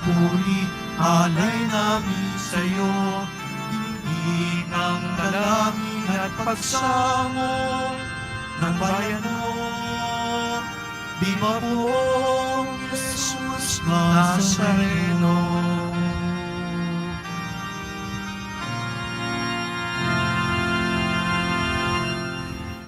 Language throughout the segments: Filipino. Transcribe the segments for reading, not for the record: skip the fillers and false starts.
papuri, alay namin sa'yo. Hindi ng dalangin at pagsamo ng bayan mo. Di mapong Jesus Nazareno.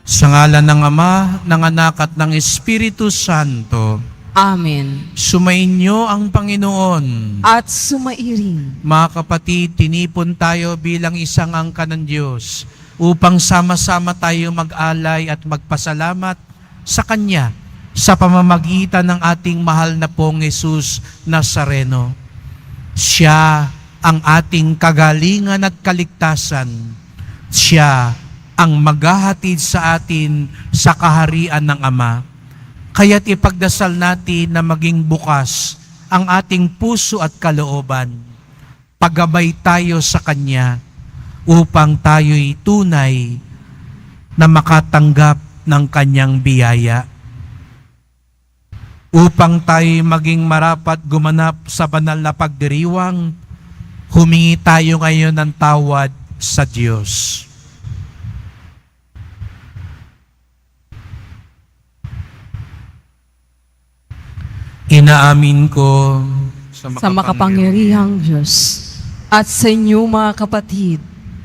Sa ngalan ng Ama, ng Anak at ng Espiritu Santo. Amen. Sumainyo ang Panginoon. At sumairing. Mga kapatid, tinipon tayo bilang isang angkan ng Diyos upang sama-sama tayo mag-alay at magpasalamat sa Kanya sa pamamagitan ng ating mahal na pong Jesus Nazareno. Siya ang ating kagalingan at kaligtasan. Siya ang maghahatid sa atin sa kaharian ng Ama. Kaya't ipagdasal natin na maging bukas ang ating puso at kalooban. Paggabay tayo sa Kanya upang tayo'y tunay na makatanggap ng Kanyang biyaya. Upang tayo'y maging marapat gumanap sa banal na pagdiriwang, humingi tayo ngayon ng tawad sa Diyos. Inaamin ko Sa makapangyarihang Diyos at sa inyo mga kapatid,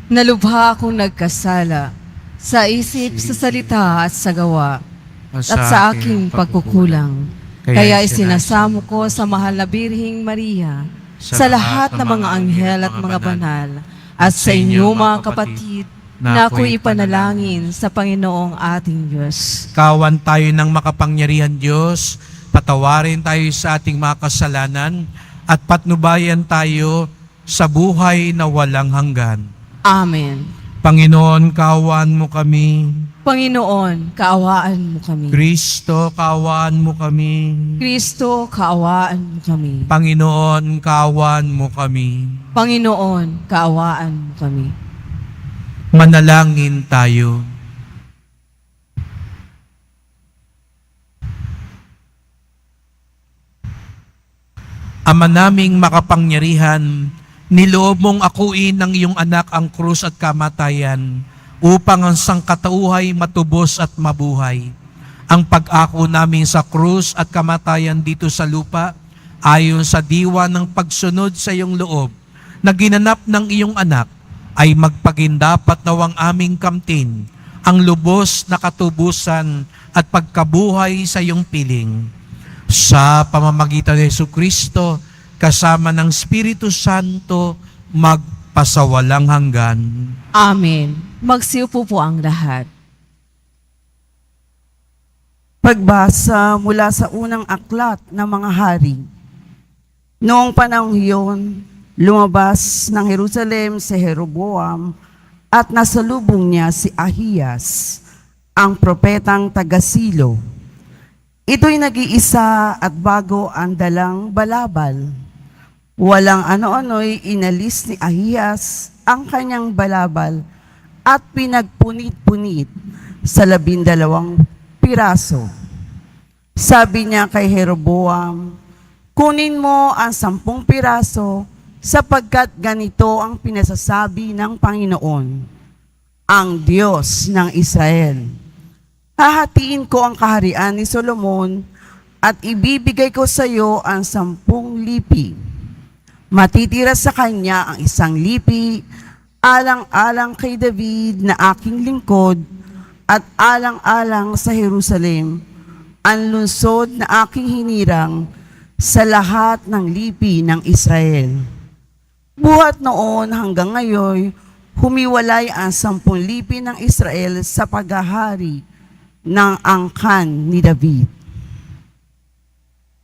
na lubha akong nagkasala sa isip, sa salita at sa gawa at sa aking pagkukulang. Kaya isinasamo ko sa mahal na Birheng Maria, sa lahat ng mga anghel at mga banal, at sa inyo mga kapatid, na ako'y ipanalangin sa Panginoong ating Diyos. Kawan tayo ng makapangyarihan Diyos, patawarin tayo sa ating mga kasalanan, at patnubayan tayo sa buhay na walang hanggan. Amen. Panginoon, kaawaan mo kami. Panginoon, kaawaan mo kami. Kristo, kaawaan mo kami. Kristo, kaawaan mo kami. Panginoon, kaawaan mo kami. Panginoon, kaawaan mo kami. Manalangin tayo. Ama naming makapangyarihan, niloob mong akuin ng iyong anak ang krus at kamatayan upang ang sangkatauhay matubos at mabuhay. Ang pag-ako namin sa krus at kamatayan dito sa lupa, ayon sa diwa ng pagsunod sa iyong loob na ginanap ng iyong anak, ay magpagindapat nawang aming kamtin ang lubos na katubusan at pagkabuhay sa iyong piling. Sa pamamagitan ni Jesucristo, kasama ng Espiritu Santo, magpasawalang hanggan. Amen. Magsiupo po ang lahat. Pagbasa mula sa unang aklat ng mga hari. Noong panahong iyon, lumabas ng Jerusalem si Jeroboam at nasalubong niya si Ahiyas, ang propetang taga-Silo. Ito'y nag-iisa at bago ang dalang balabal. Walang ano-ano'y inalis ni Ahiyas ang kanyang balabal at pinagpunit-punit sa 12 piraso. Sabi niya kay Jeroboam, kunin mo ang 10 piraso sapagkat ganito ang pinasasabi ng Panginoon, ang Diyos ng Israel. Hahatiin ko ang kaharian ni Solomon at ibibigay ko sa iyo ang 10 lipi. Matitira sa kanya ang 1 lipi, alang-alang kay David na aking lingkod at alang-alang sa Jerusalem, ang lungsod na aking hinirang sa lahat ng lipi ng Israel. Buhat noon hanggang ngayon, humiwalay ang 10 lipi ng Israel sa paghahari ng angkan ni David.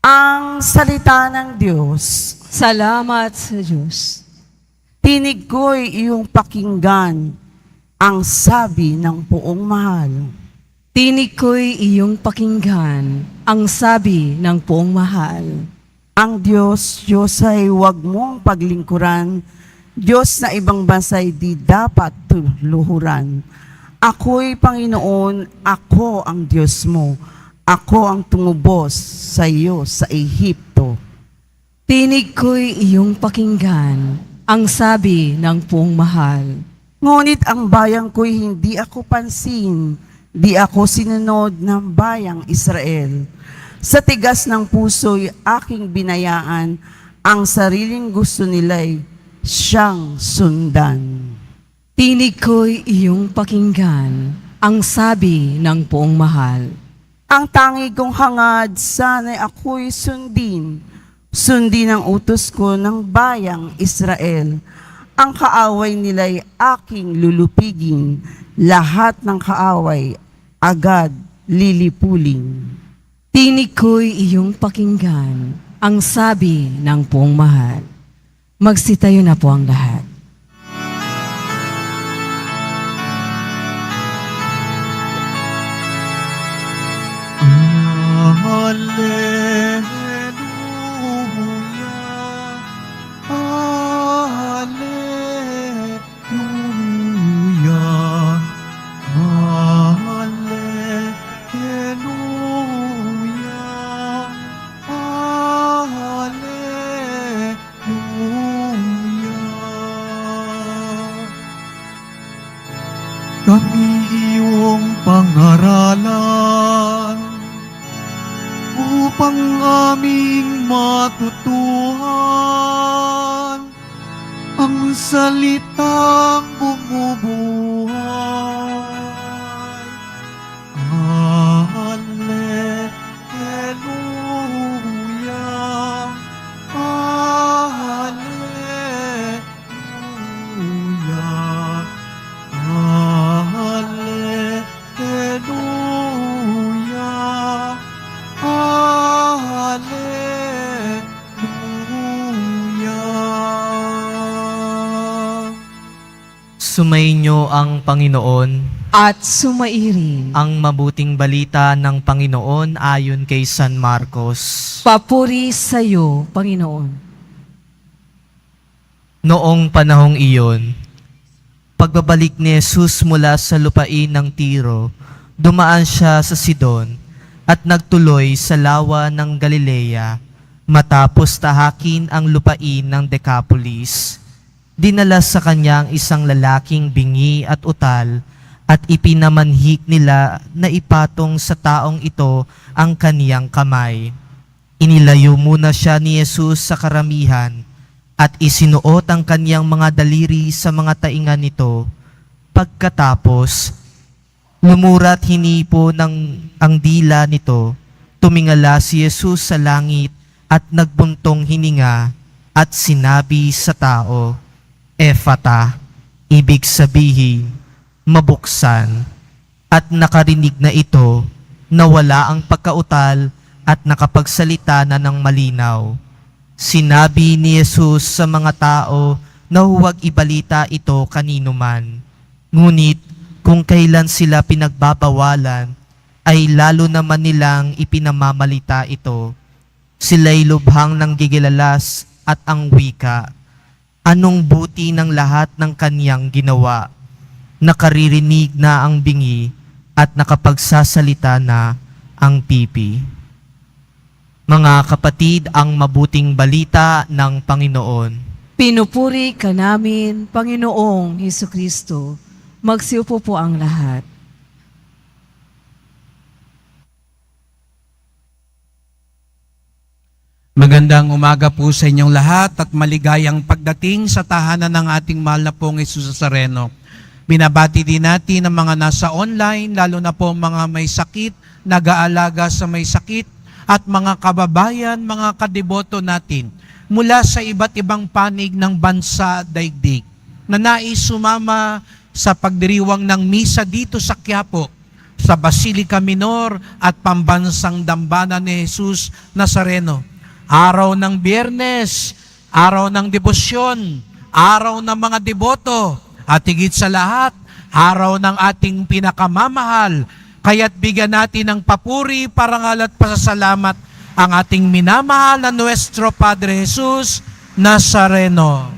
Ang salita ng Diyos. Salamat sa Diyos. Tinig ko'y iyong pakinggan ang sabi ng Poong Mahal. Tinig ko'y iyong pakinggan ang sabi ng Poong Mahal. Ang Diyos ay huwag mong paglingkuran. Diyos na ibang bansa'y di dapat luhuran. Ako'y Panginoon, ako ang Diyos mo. Ako ang tumubos sa iyo sa Ehipto. Tinig ko'y iyong pakinggan, ang sabi ng puong mahal. Ngunit ang bayang ko'y hindi ako pansin, di ako sinunod ng bayang Israel. Sa tigas ng puso'y aking binayaan, ang sariling gusto nila'y siyang sundan. Tinig ko'y iyong pakinggan, ang sabi ng puong mahal. Ang tangi kong hangad, sana'y ako'y sundin. Sundin ang utos ko ng bayang Israel. Ang kaaway nila'y aking lulupigin. Lahat ng kaaway agad lilipuling. Tinig ko'y iyong pakinggan, ang sabi ng puong mahal. Magsitayo na po ang lahat. Kami iyong pangaralan upang aming matutuhan ang salitang bumubuhay. Alleluia, Alleluia, Alleluia, Alleluia. Sumainyo ang Panginoon, At sumairin, ang mabuting balita ng Panginoon ayon kay San Marcos. papuri sa iyo, Panginoon. Noong panahong iyon, pagbabalik ni Jesus mula sa lupain ng Tiro, dumaan siya sa Sidon at nagtuloy sa lawa ng Galilea matapos tahakin ang lupain ng Decapolis. Dinala sa kanya ang isang lalaking bingi at utal at ipinamanhik nila na ipatong sa taong ito ang kaniyang kamay. Inilayo muna siya ni Jesus sa karamihan at isinuot ang kaniyang mga daliri sa mga taingan nito. Pagkatapos, lumurat hinipo ang dila nito. Tumingala si Jesus sa langit at nagbuntong hininga at sinabi sa tao, Ephata, ibig sabihin, mabuksan. At nakarinig na ito, nawala ang pagkautal at nakapagsalita na ng malinaw. Sinabi ni Jesus sa mga tao na huwag ibalita ito kanino man. Ngunit kung kailan sila pinagbabawalan, ay lalo naman nilang ipinamamalita ito. Sila'y lubhang nanggigilalas at ang wika. Anong buti ng lahat ng kaniyang ginawa? Nakaririnig na ang bingi at nakapagsasalita na ang pipi. Mga kapatid, ang mabuting balita ng Panginoon. Pinupuri ka namin, Panginoong Hesukristo. Magsiupo po ang lahat. Magandang umaga po sa inyong lahat at maligayang pagdating sa tahanan ng ating mahal na pong Jesus Nazareno. Binabati din natin ang mga nasa online, lalo na po mga may sakit, nag-aalaga sa may sakit, at mga kababayan, mga kadeboto natin mula sa iba't ibang panig ng bansa daigdig na nais sumama sa pagdiriwang ng misa dito sa Quiapo, sa Basilica Minor at Pambansang Dambana ni Jesus Nazareno. Araw ng Biyernes, araw ng debosyon, araw ng mga deboto, at higit sa lahat, araw ng ating pinakamamahal. Kaya't bigyan natin ng papuri, parangal at pasasalamat ang ating minamahal na Nuestro Padre Jesus Nazareno.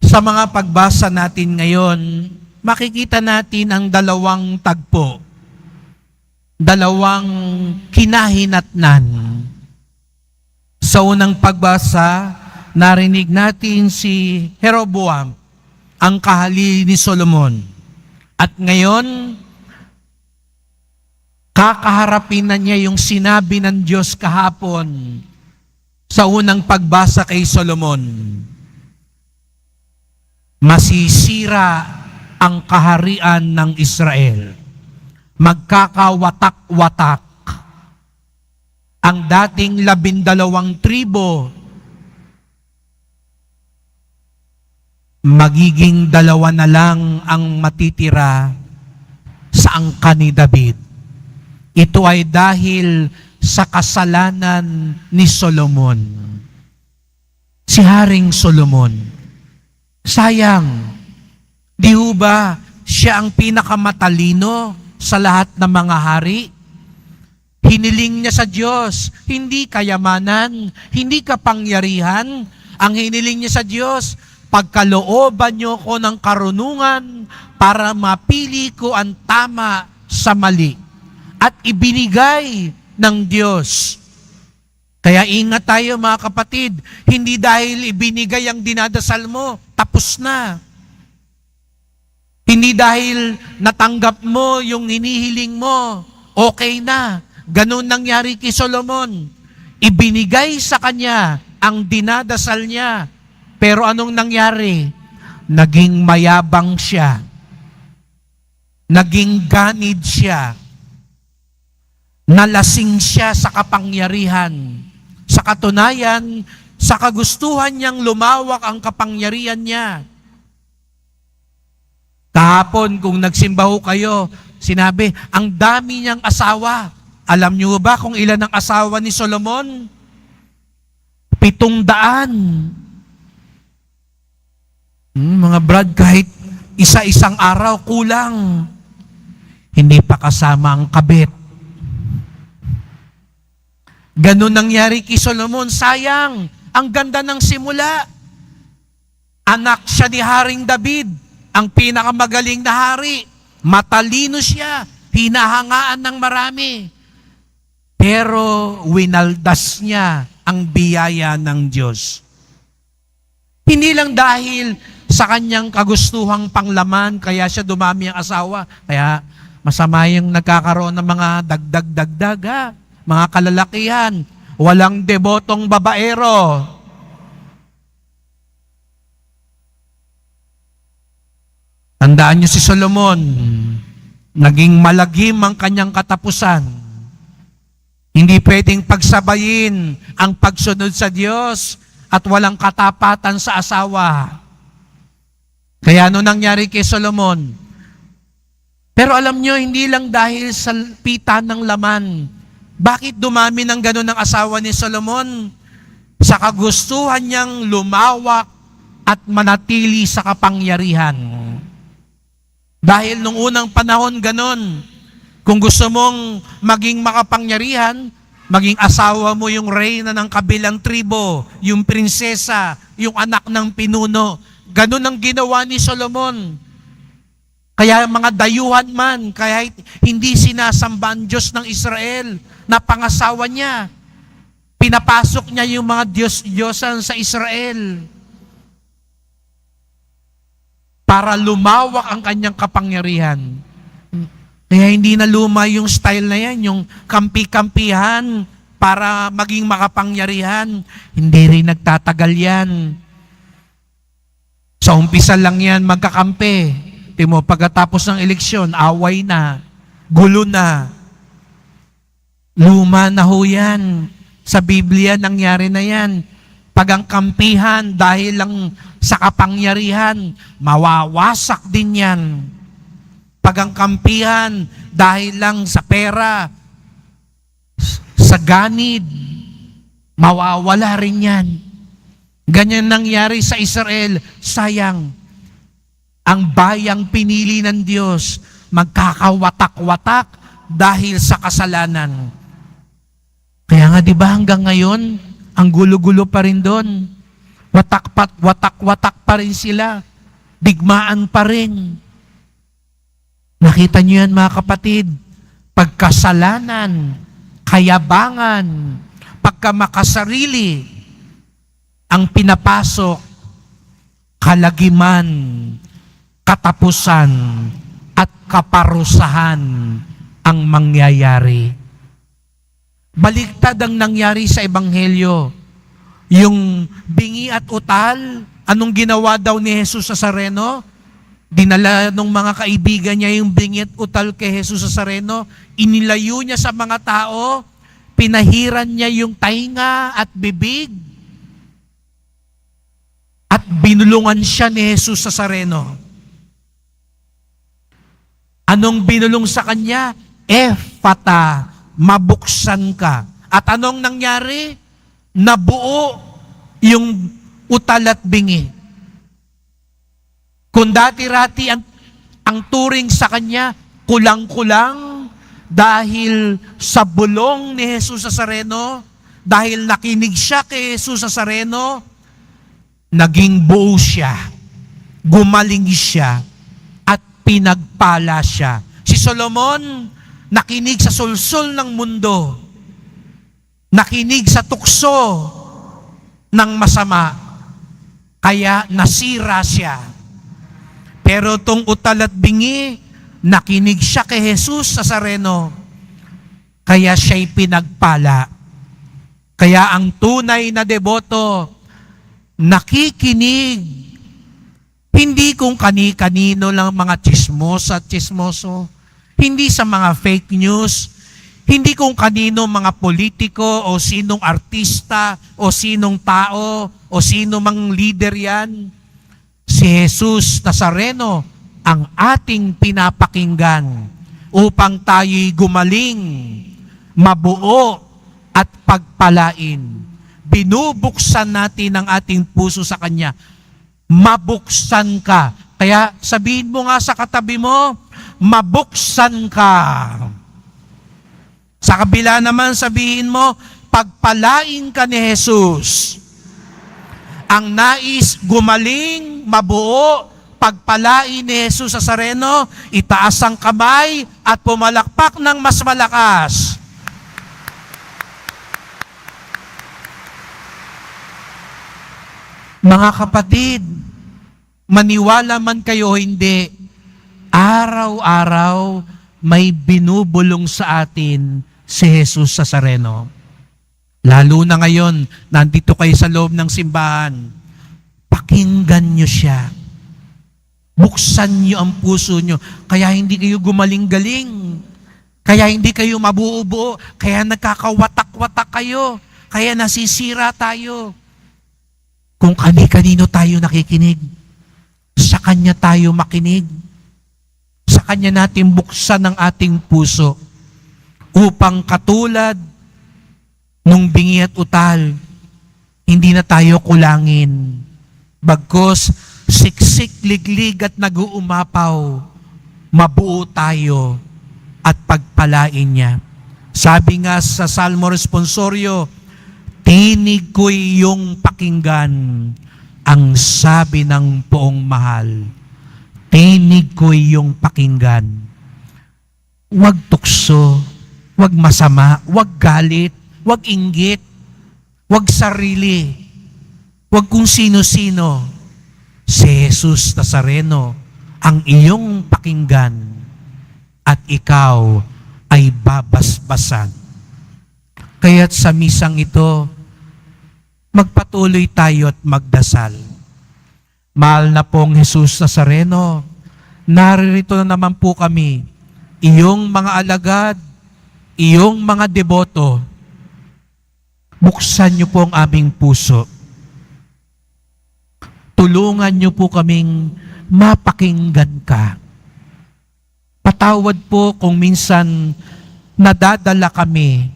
Sa mga pagbasa natin ngayon, makikita natin ang dalawang tagpo. dalawang kinahinatnan. Sa unang pagbasa, narinig natin si Jeroboam, ang kahali ni Solomon. At ngayon, kakaharapin na niya yung sinabi ng Diyos kahapon sa unang pagbasa kay Solomon. Masisira ang kaharian ng Israel. Magkakawatak-watak. Ang dating 12 tribo, magiging 2 na lang ang matitira sa angkan ni David. Ito ay dahil sa kasalanan ni Solomon. Si Haring Solomon. Sayang, di ho ba siya ang pinakamatalino sa lahat ng mga hari? Hiniling niya sa Diyos, hindi kayamanan, hindi kapangyarihan. Ang hiniling niya sa Diyos, pagkalooban niyo ko ng karunungan para mapili ko ang tama sa mali. At ibinigay ng Diyos. Kaya ingat tayo mga kapatid, hindi dahil ibinigay ang dinadasal mo, tapos na. Hindi dahil natanggap mo yung hinihiling mo, okay na. Ganun nangyari kay Solomon. Ibinigay sa kanya ang dinadasal niya. Pero anong nangyari? Naging mayabang siya. Naging ganid siya. Nalasing siya sa kapangyarihan. Sa katunayan, sa kagustuhan niyang lumawak ang kapangyarihan niya. Kahapon, kung nagsimba ho kayo, sinabi, ang dami niyang asawa. Alam niyo ba kung ilan ang asawa ni Solomon? 700. Mga brad, kahit isa-isang araw, kulang. Hindi pa kasama ang kabit. Ganun nangyari kay Solomon. Sayang, ang ganda ng simula. Anak siya ni Haring David, ang pinakamagaling na hari. Matalino siya, hinahangaan ng marami. Pero winaldas niya ang biyaya ng Diyos. Hindi lang dahil sa kanyang kagustuhang panglaman, kaya siya dumami ang asawa. Kaya masama yung nagkakaroon ng mga dagdag-dagdag, ha? Mga kalalakihan. Walang debotong babaero. Tandaan niyo si Solomon, naging malagim ang kanyang katapusan. Hindi pwedeng pagsabayin ang pagsunod sa Diyos at walang katapatan sa asawa. Kaya ano nangyari kay Solomon? Pero alam nyo, hindi lang dahil sa pita ng laman. Bakit dumami ng gano'n ang asawa ni Solomon? Sa kagustuhan niyang lumawak at manatili sa kapangyarihan. Dahil nung unang panahon gano'n, kung gusto mong maging makapangyarihan, maging asawa mo yung reyna ng kabilang tribo, yung prinsesa, yung anak ng pinuno. Ganun ang ginawa ni Solomon. Kaya mga dayuhan man, kaya hindi sinasamba ang Diyos ng Israel, na pangasawa niya. Pinapasok niya yung mga Diyos-Diyosan sa Israel para lumawak ang kanyang kapangyarihan. Kaya hindi na luma yung style na yan, yung kampi-kampihan para maging makapangyarihan. Hindi rin nagtatagal yan. Sa umpisa lang yan magkakampi. Timo, pagkatapos ng eleksyon, away na, gulo na. Luma na ho yan. Sa Biblia nangyari na yan. Pag ang kampihan dahil lang sa kapangyarihan, mawawasak din yan. Pag ang kampihan dahil lang sa pera, sa ganid, mawawala rin yan. Ganyan nangyari sa Israel. Sayang, ang bayang pinili ng Diyos, magkakawatak-watak dahil sa kasalanan. Kaya nga, di ba hanggang ngayon, ang gulo-gulo pa rin doon. Watak-watak pa rin sila. Digmaan pa rin. Nakita niyo yan mga kapatid. pagkasalanan, kayabangan, pagkamakasarili, ang pinapasok, kalagiman, katapusan, at kaparusahan ang mangyayari. Baliktad ang nangyari sa Ebanghelyo. Yung bingi at utal, anong ginawa daw ni Jesus Nazareno? Dinala ng mga kaibigan niya yung bingi at utal kay Jesus Nazareno, inilayo niya sa mga tao, pinahiran niya yung tainga at bibig, at binulungan siya ni Jesus Nazareno. Anong binulong sa kanya? Ephata, mabuksan ka. At anong nangyari? Nabuo yung utal at bingi. Kung dati-rati ang turing sa kanya, kulang-kulang dahil sa bulong ni Jesus Nazareno, dahil nakinig siya kay Jesus Nazareno, naging buo siya, gumaling siya, at pinagpala siya. Si Solomon, nakinig sa sulsol ng mundo, nakinig sa tukso ng masama, kaya nasira siya. Pero tong utal at bingi, nakinig siya kay Jesus Nazareno, kaya siya'y pinagpala. Kaya ang tunay na deboto, nakikinig, hindi kung kani-kanino lang mga chismos at chismoso, hindi sa mga fake news, hindi kung kanino mga politiko o sinong artista o sinong tao o sino mang leader yan. Si Jesus Nazareno ang ating pinapakinggan upang tayo'y gumaling, mabuo at pagpalain. Binubuksan natin ang ating puso sa Kanya. Mabuksan ka. Kaya sabihin mo nga sa katabi mo, mabuksan ka. Sa kabila naman sabihin mo, pagpalain ka ni Jesus. Ang nais gumaling, mabuo, pagpalain ni Jesus Nazareno, itaas ang kamay at pumalakpak ng mas malakas. Mga kapatid, maniwala man kayo o hindi, araw-araw may binubulong sa atin si Jesus Nazareno. Lalo na ngayon, nandito kayo sa loob ng simbahan, pakinggan nyo siya. Buksan nyo ang puso nyo, kaya hindi kayo gumaling-galing, kaya hindi kayo mabuo-buo, kaya nagkakawatak-watak kayo, kaya nasisira tayo. Kung kani-kanino tayo nakikinig, sa Kanya tayo makinig. Sa Kanya natin buksan ang ating puso upang katulad nung bingi at utal, hindi na tayo kulangin. Bagkus, siksik, liglig at nag-uumapaw, mabuo tayo at pagpalain niya. Sabi nga sa Salmo Responsorio, tinig ko'y iyong pakinggan, ang sabi ng poong mahal. Tinig ko'y iyong pakinggan. Huwag tukso, huwag masama, huwag galit, huwag inggit, huwag sarili, huwag kung sino-sino. Si Jesus Nazareno ang iyong pakinggan at ikaw ay babasbasan. Kaya't sa misang ito, magpatuloy tayo at magdasal. Mahal na pong Jesus Nazareno, naririto na naman po kami, iyong mga alagad, iyong mga deboto. Buksan niyo po ang aming puso. Tulungan niyo po kaming mapakinggan ka. Patawad po kung minsan nadadala kami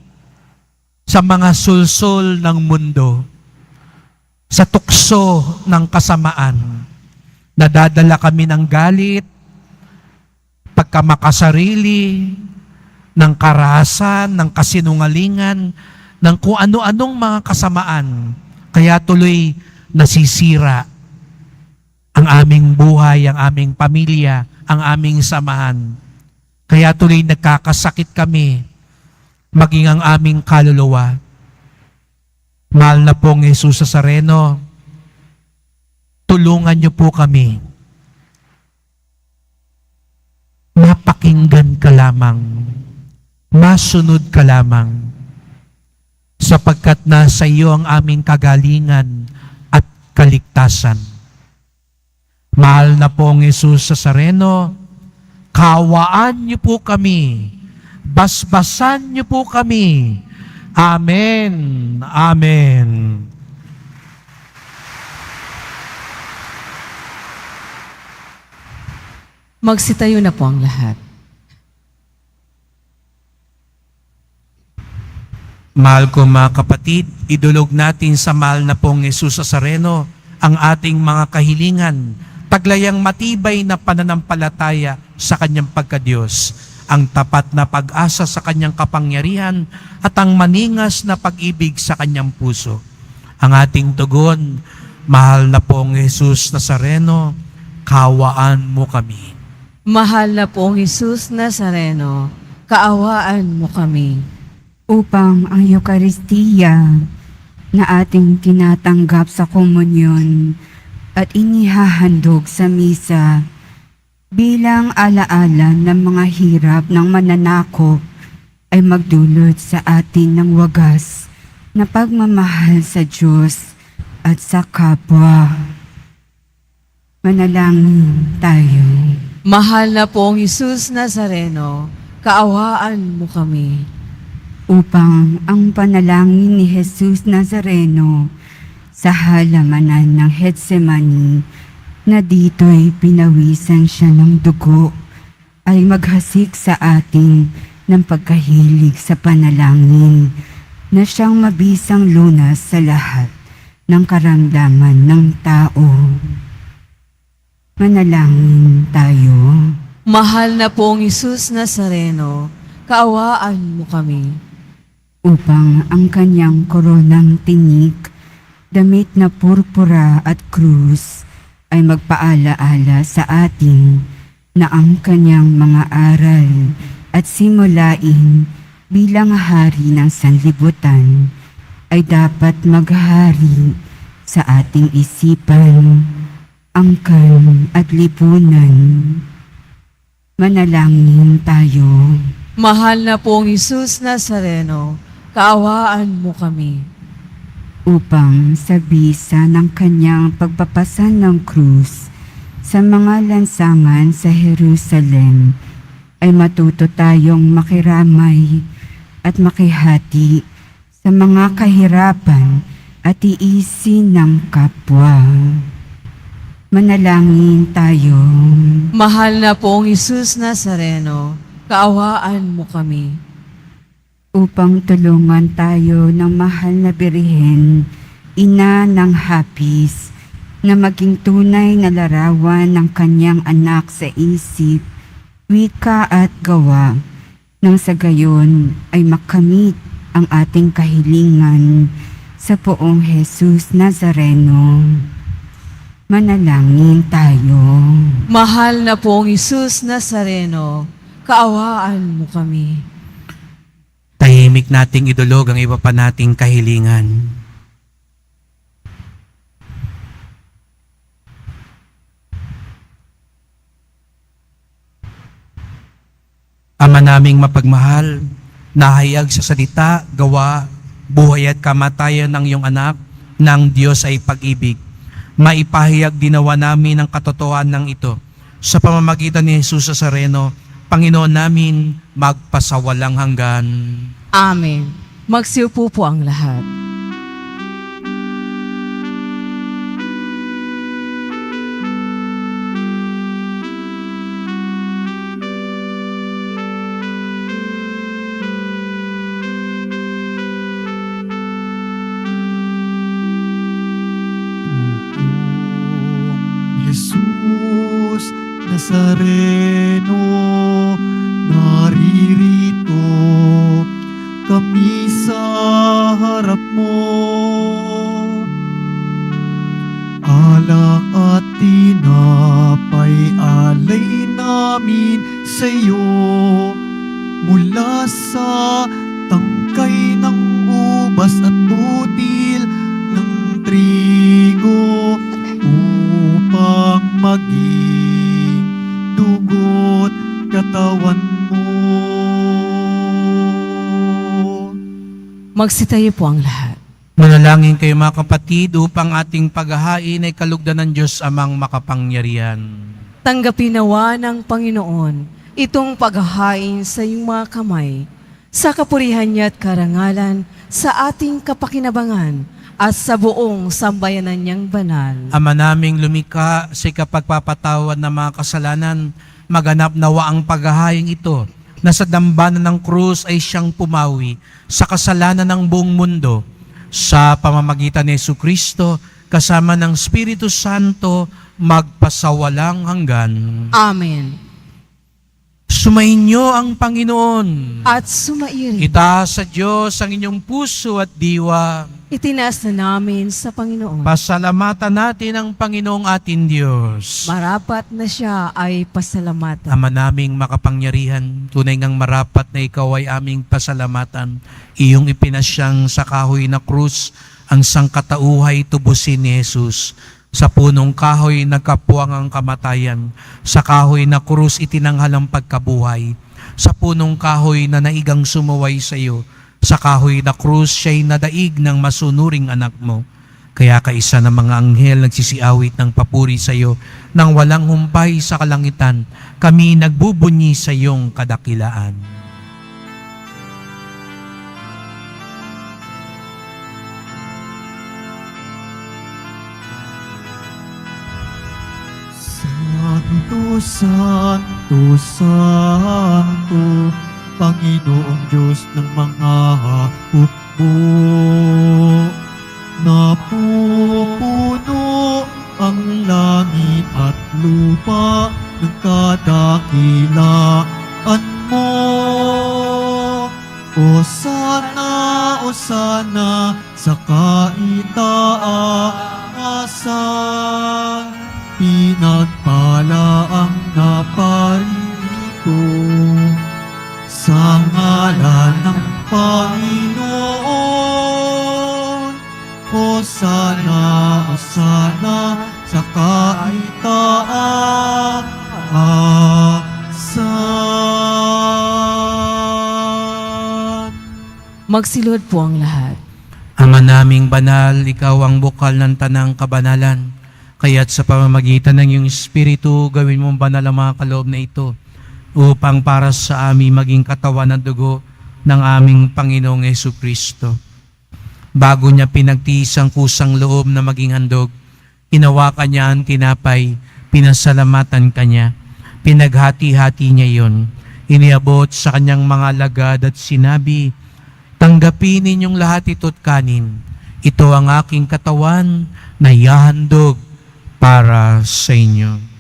sa mga sulsol ng mundo, sa tukso ng kasamaan. Nadadala kami ng galit, pagkamakasarili, ng karahasan, ng kasinungalingan, ng kung ano-anong mga kasamaan. Kaya tuloy nasisira ang aming buhay, ang aming pamilya, ang aming samahan. Kaya tuloy nagkakasakit kami, maging ang aming kaluluwa. Mahal na pong Jesus Nazareno, tulungan niyo po kami. Mapakinggan ka lamang, masunod ka lamang, sapagkat nasa iyo ang aming kagalingan at kaligtasan. Mahal na pong Jesus Nazareno, kawaan niyo po kami, basbasan niyo po kami. Amen. Amen. Magsitayo na po ang lahat. Mahal ko mga kapatid, idulog natin sa mahal na pong Jesus Nazareno ang ating mga kahilingan, taglayang matibay na pananampalataya sa kanyang pagkadiyos, ang tapat na pag-asa sa kanyang kapangyarihan at ang maningas na pag-ibig sa kanyang puso. Ang ating tugon, mahal na pong Jesus Nazareno, kaawaan mo kami. Mahal na pong Jesus Nazareno, kaawaan mo kami. Upang ang Eukaristiya na ating tinatanggap sa komunyon at inihahandog sa misa bilang alaala ng mga hirap ng mananakop ay magdulot sa atin ng wagas na pagmamahal sa Diyos at sa kapwa. Manalangin tayo. Mahal na pong Jesus Nazareno, kaawaan mo kami. Upang ang panalangin ni Jesus Nazareno sa halamanan ng Getsemani na dito'y pinawisan siya ng dugo ay maghasik sa atin ng pagkahilig sa panalangin na siyang mabisang lunas sa lahat ng karamdaman ng tao. Manalangin tayo. Mahal na pong Jesus Nazareno, kaawaan mo kami. Upang ang kanyang koronang tinik, damit na purpura at krus ay magpaalaala sa atin na ang kanyang mga aral at simulain bilang hari ng sanlibutan ay dapat maghari sa ating isipan, angkan at lipunan. Manalangin tayo. Mahal na pong Jesus Nazareno, kaawaan mo kami. Upang sa bisa ng kanyang pagpapasan ng krus sa mga lansangan sa Jerusalem ay matuto tayong makiramay at makihati sa mga kahirapan at tiisin ng kapwa. Manalangin tayo. Mahal na pong Jesus Nazareno, kaawaan mo kami. Upang tulungan tayo ng mahal na Birhen, ina ng hapis, na maging tunay na larawan ng kanyang anak sa isip, wika at gawa, nang sa gayon ay makamit ang ating kahilingan sa poong Jesus Nazareno. Manalangin tayo. Mahal na pong Jesus Nazareno, kaawaan mo kami. Tahimik nating idulog ang iba pa nating kahilingan. Ama naming mapagmahal, nahayag sa salita, gawa, buhay at kamatayan ng iyong anak, ng Diyos ay pag-ibig. Maipahayag dinawa namin ang katotohanan ng ito sa pamamagitan ni Jesus Nazareno, Panginoon namin, magpasawalang hanggan. Amen. Magsiupo po ang lahat. Jesus Nazareno, naririto kami sa harap mo. Alak at tinapay alay na namin sa iyo mula sa tangkay ng ubas at butil ng trigo upang maging dugo't katawan mo. Magsitayo po ang lahat. Manalangin kayo mga kapatid upang ating paghahain ay kalugdan ng Diyos amang makapangyarihan. Tanggapin nawa ng Panginoon itong paghahain sa iyong mga kamay, sa kapurihan niya at karangalan, sa ating kapakinabangan at sa buong sambayanan niyang banal. Ama naming lumikha sa kapagpapatawad ng mga kasalanan, maganap nawa ang paghahain ito na sa dambana ng krus ay siyang pumawi sa kasalanan ng buong mundo. Sa pamamagitan ni Jesucristo, kasama ng Espiritu Santo, magpasawalang hanggan. Amen. Sumainyo ang Panginoon. At sumairi, Itaas sa Diyos ang inyong puso at diwa. itinaas na namin sa Panginoon. Pasalamatan natin ang Panginoong ating Diyos. Marapat na siya ay pasalamatan. Ama naming makapangyarihan, tunay ngang marapat na ikaw ay aming pasalamatan. Iyong ipinasyang sa kahoy na krus, ang sangkatauhay tubusin ni Jesus. Sa punong kahoy nagkapuwang ang kamatayan. Sa kahoy na krus itinanghal ang pagkabuhay. Sa punong kahoy na naigang sumuway sa iyo. Sa kahoy na krus siya'y nadaig ng masunuring anak mo. Kaya kaisa ng mga anghel nagsisiawit ng papuri sa iyo, nang walang humpay sa kalangitan, kami nagbubunyi sa iyong kadakilaan. Santo, Santo, Santo, Panginoong Diyos ng mga hukbo. Napupuno ang langit at lupa ng kadakilaan mo. O sana sa kaitaasan, pinagpala ang naparito sa ngalan ng Panginoon. O sana sa kaitaasan. Magsilod po ang lahat. Ama naming banal, ikaw ang bukal ng tanang kabanalan. Kaya't sa pamamagitan ng iyong Espiritu, gawin mong banal ang mga kaloob na ito upang para sa amin maging katawan at dugo ng aming Panginoong Jesucristo. Bago niya pinagtiis ang kusang loob na maging handog, hinawakan niya ang tinapay, pinasalamatan kanya, pinaghati-hati niya iyon, iniabot sa kanyang mga alagad at sinabi, "Tanggapin ninyong lahat ito't kanin. Ito ang aking katawan na ihahandog para sa inyo."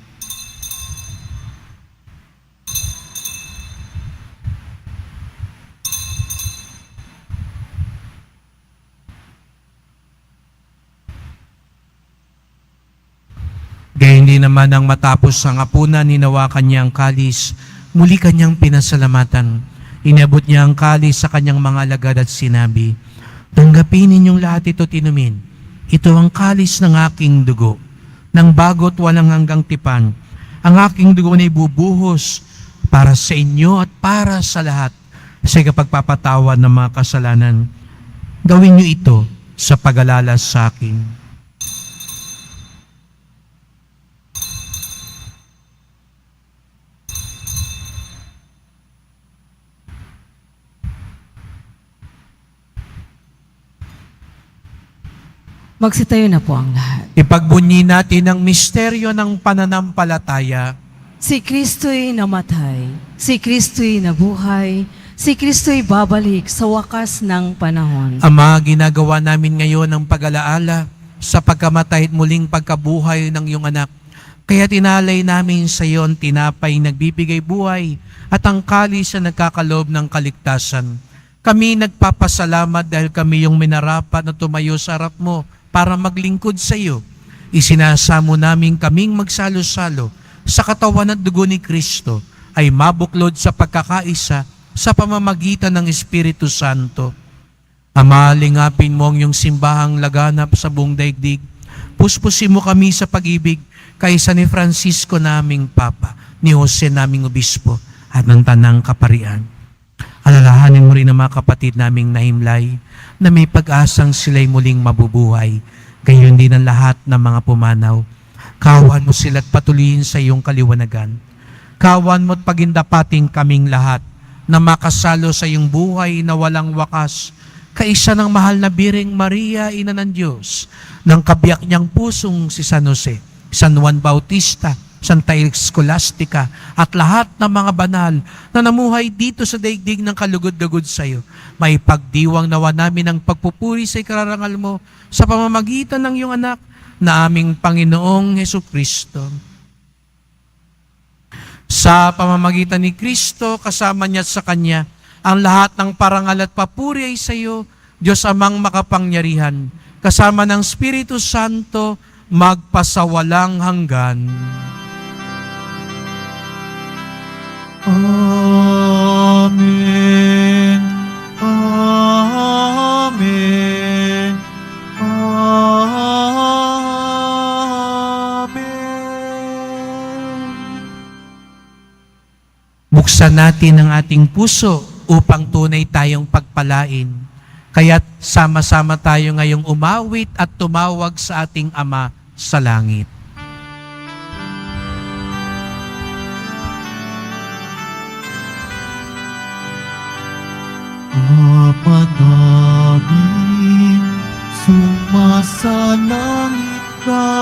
Gayun din naman ang matapos ang hapunan, hinawakan niya ang kalis, muli kanyang pinasalamatan. Inabot niya ang kalis sa kanyang mga alagad at sinabi, "Tanggapin ninyong lahat ito't inumin. Ito ang kalis ng aking dugo, ng bago't walang hanggang tipan. Ang aking dugo na ibubuhos para sa inyo at para sa lahat sa kapagpapatawad ng mga kasalanan. Gawin niyo ito sa pag-alala sa akin." Magsitayo na po ang lahat. Ipagbunyi natin ang misteryo ng pananampalataya. Si Kristo'y namatay, si Kristo'y nabuhay, si Kristo'y babalik sa wakas ng panahon. Ama, ginagawa namin ngayon ang pag-alaala sa pagkamatay at muling pagkabuhay ng iyong anak. Kaya tinalay namin sa iyo ang tinapay nagbibigay buhay at ang kalis na nagkakaloob ng kaligtasan. Kami nagpapasalamat dahil kami yung minarapat na tumayo sa harap mo para maglingkod sa iyo. Isinasamo namin kaming magsalo-salo sa katawan at dugo ni Kristo ay mabuklod sa pagkakaisa sa pamamagitan ng Espiritu Santo. Ama, lingapin mo ang iyong simbahang laganap sa buong daigdig. Puspusin mo kami sa pag-ibig kaysa ni Francisco naming Papa, ni Jose naming Obispo, at ng Tanang Kaparian. Alalahanin mo rin ang mga kapatid naming nahimlay na may pag-asang sila'y muling mabubuhay. Gayon din ang lahat ng mga pumanaw. Kawan mo sila at patuloyin sa iyong kaliwanagan. Kawan mo at pagindapating kaming lahat na makasalo sa iyong buhay na walang wakas, kaisa ng mahal na Biring Maria, Ina ng Diyos, ng kabiyak niyang pusong si San Jose, San Juan Bautista, Santa Scholastica, at lahat ng mga banal na namuhay dito sa daigdig ng kalugod-lugod sa iyo. May pagdiwang nawa namin ang pagpupuri sa ikararangal mo sa pamamagitan ng iyong anak na aming Panginoong Hesukristo. Sa pamamagitan ni Kristo, kasama niya at sa Kanya, ang lahat ng parangal at papuri ay sa iyo, Diyos Amang makapangyarihan, kasama ng Espiritu Santo, magpasawalang hanggan. Amen. Amen. Amen. Buksan natin ang ating puso upang tunay tayong pagpalain. Kaya't sama-sama tayo ngayong umawit at tumawag sa ating Ama sa langit. Ama namin, sumasalangit ka,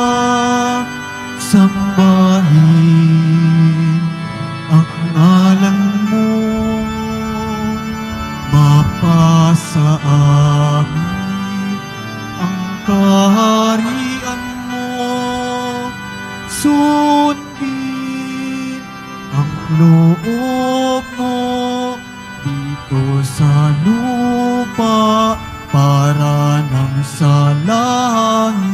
sambahin ang ngalan mo, mapasa amin ang kaharian mo, sundin ang loob mo dito sa lupa para nang sa langit.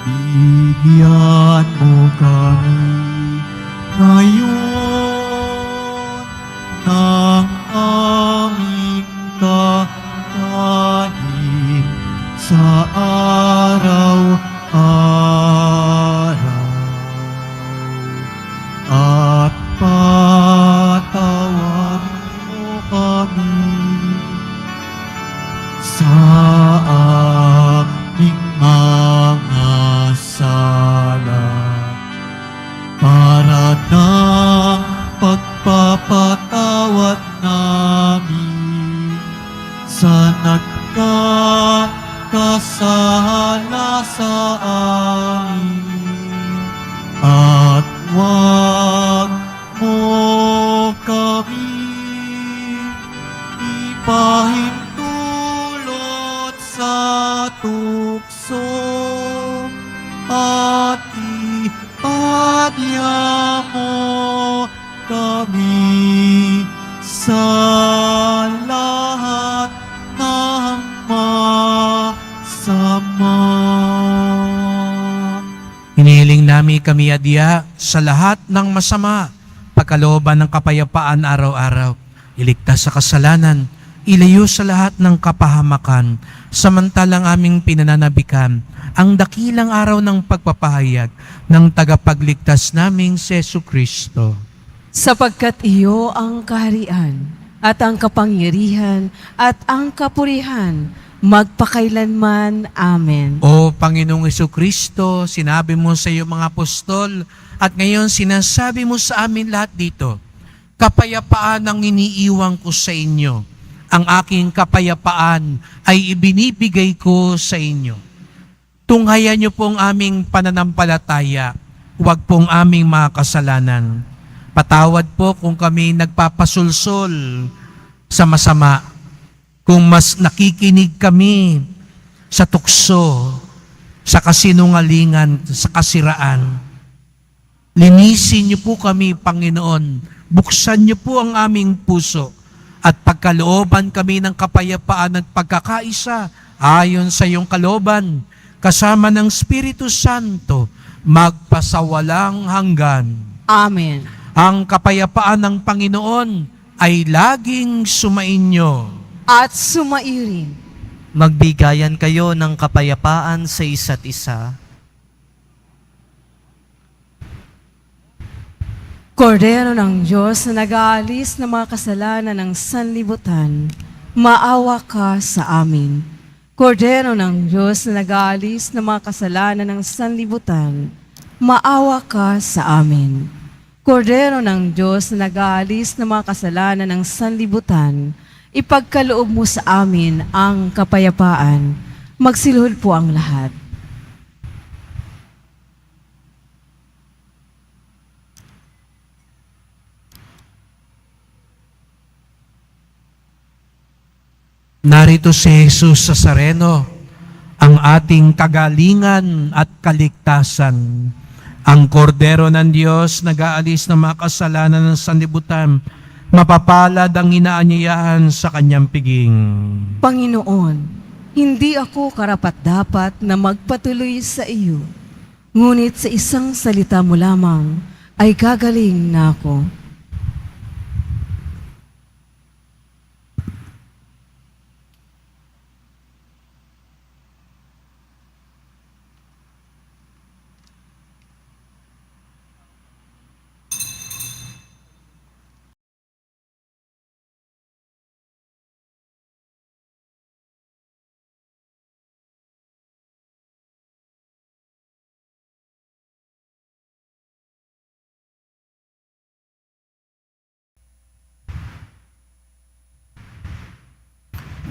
Bigyan mo kami ngayon ng aming kakanin sa araw-araw. At patawarin mo kami sa aming mga sala para ng pagpapatawad namin sa nagkakasala sa amin, at huwag mo kami ipahintulot sa tukso, at ipadya mo kami sa lahat ng masama. Hinihiling namin kami adya sa lahat ng masama, pagkalooban ng kapayapaan araw-araw, iligtas sa kasalanan, ilayo sa lahat ng kapahamakan, samantalang aming pinananabikan ang dakilang araw ng pagpapahayag ng tagapagligtas naming si Jesucristo. Sapagkat iyo ang kaharian at ang kapangyarihan at ang kapurihan magpakailanman. Amen. O Panginoong Jesucristo, sinabi mo sa iyong mga apostol at ngayon sinasabi mo sa amin lahat dito, kapayapaan ang iniiwan ko sa inyo. Ang aking kapayapaan ay ibinibigay ko sa inyo. Tunghayan niyo pong aming pananampalataya, huwag pong aming mga kasalanan. Patawad po kung kami nagpapasulsol sa masama, kung mas nakikinig kami sa tukso, sa kasinungalingan, sa kasiraan. Linisin niyo po kami, Panginoon. Buksan niyo po ang aming puso at pagkalooban kami ng kapayapaan at pagkakaisa ayon sa iyong kalooban, kasama ng Espiritu Santo, magpasawalang hanggan. Amen. Ang kapayapaan ng Panginoon ay laging sumainyo. At sumairin. Magbigayan kayo ng kapayapaan sa isa't isa. Kordero ng Diyos na nag-aalis ng mga kasalanan ng sanlibutan, maawa ka sa amin. Kordero ng Diyos na nag-aalis ng mga kasalanan ng sanlibutan, maawa ka sa amin. Kordero ng Diyos na nag-aalis ng mga kasalanan ng sanlibutan, ipagkaloob mo sa amin ang kapayapaan. Magsilhod po ang lahat. Narito si Jesus Nazareno, ang ating kagalingan at kaligtasan. Ang kordero ng Diyos nag-aalis ng mga kasalanan ng sanlibutan, mapapalad ang inaanyayahan sa kanyang piging. Panginoon, hindi ako karapat-dapat na magpatuloy sa iyo, ngunit sa isang salita mo lamang ay gagaling na ako.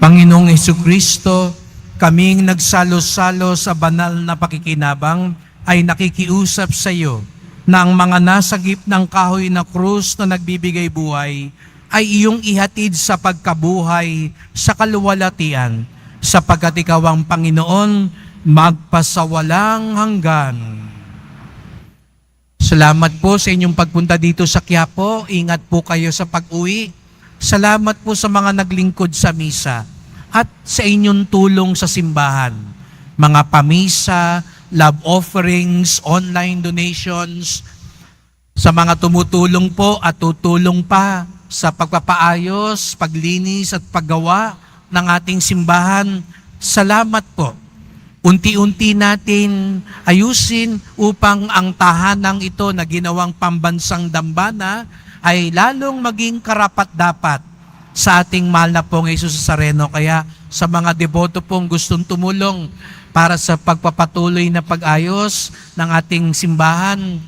Panginoong Hesukristo, kaming nagsalo-salo sa banal na pakikinabang ay nakikiusap sa iyo na ang mga nasagip ng kahoy na krus na nagbibigay buhay ay iyong ihatid sa pagkabuhay sa kaluwalhatian, sapagkat ikaw ang Panginoon magpasawalang hanggan. Salamat po sa inyong pagpunta dito sa Quiapo. Ingat po kayo sa pag-uwi. Salamat po sa mga naglingkod sa misa at sa inyong tulong sa simbahan. Mga pamisa, love offerings, online donations, sa mga tumutulong po at tutulong pa sa pagpapaayos, paglinis at paggawa ng ating simbahan. Salamat po. Unti-unti natin ayusin upang ang tahanang ito na ginawang pambansang dambana ay lalong maging karapat-dapat sa ating mahal na pong Jesus Nazareno. Kaya sa mga deboto pong gustong tumulong para sa pagpapatuloy na pag-ayos ng ating simbahan,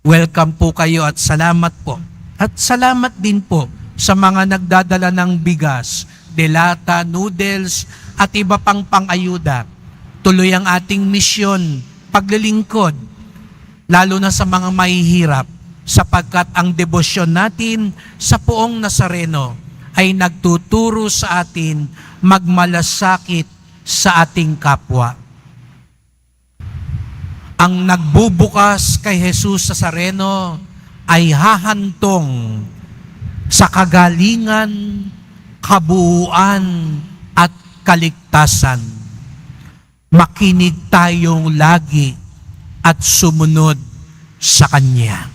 welcome po kayo at salamat po. At salamat din po sa mga nagdadala ng bigas, delata, noodles at iba pang pang-ayuda. Tuloy ang ating misyon, paglilingkod, lalo na sa mga mahihirap, sapagkat ang debosyon natin sa Poong Nazareno ay nagtuturo sa atin magmalasakit sa ating kapwa. Ang nagbubukas kay Jesus Nazareno ay hahantong sa kagalingan, kabuuan at kaligtasan. Makinig tayong lagi at sumunod sa Kanya.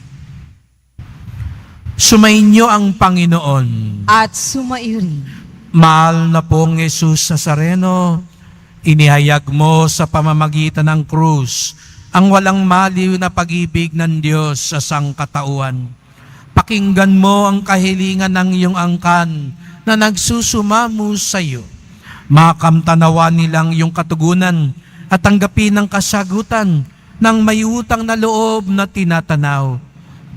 Sumainyo ang Panginoon. At sumairin. Mahal na pong Jesus Nazareno, inihayag mo sa pamamagitan ng krus ang walang maliw na pag-ibig ng Diyos sa sangkatauhan. Pakinggan mo ang kahilingan ng iyong angkan na nagsusumamo sa iyo. Makamtanawa nilang iyong katugunan at tanggapin ang kasagutan ng may utang na loob na tinatanaw.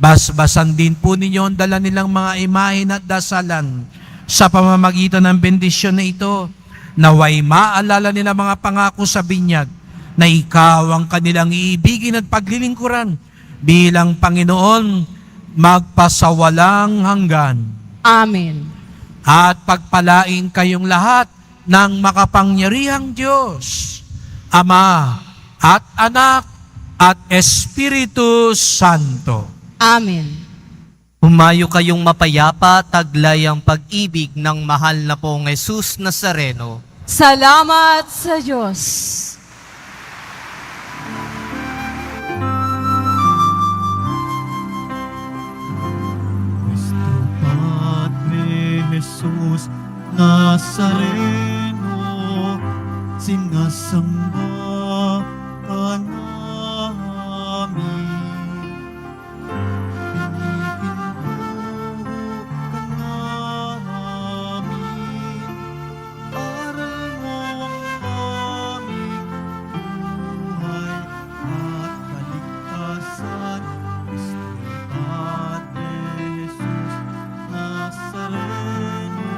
Basbasan din po ninyo ang dala nilang mga imahen at dasalan sa pamamagitan ng bendisyon na ito. Naway maalala nila mga pangako sa binyag na ikaw ang kanilang iibigin at paglilingkuran bilang Panginoon magpasawalang hanggan. Amen. At pagpalain kayong lahat ng makapangyarihang Diyos, Ama at Anak at Espiritu Santo. Amen. Humayo kayong mapayapa, taglay ang pag-ibig ng mahal na pong Jesus Nazareno. Salamat sa Diyos. Nazareno, sinasamba ka namin. Pinipinto ka namin, aral mo ang aming buhay at kaligtasan. Kristo at Jesus Nazareno,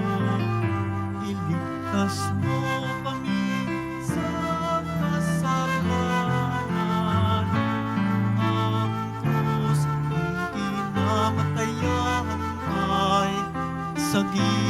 iligtas mo kami sa kasalanan. Ang krus ng kinamatayan ay sagip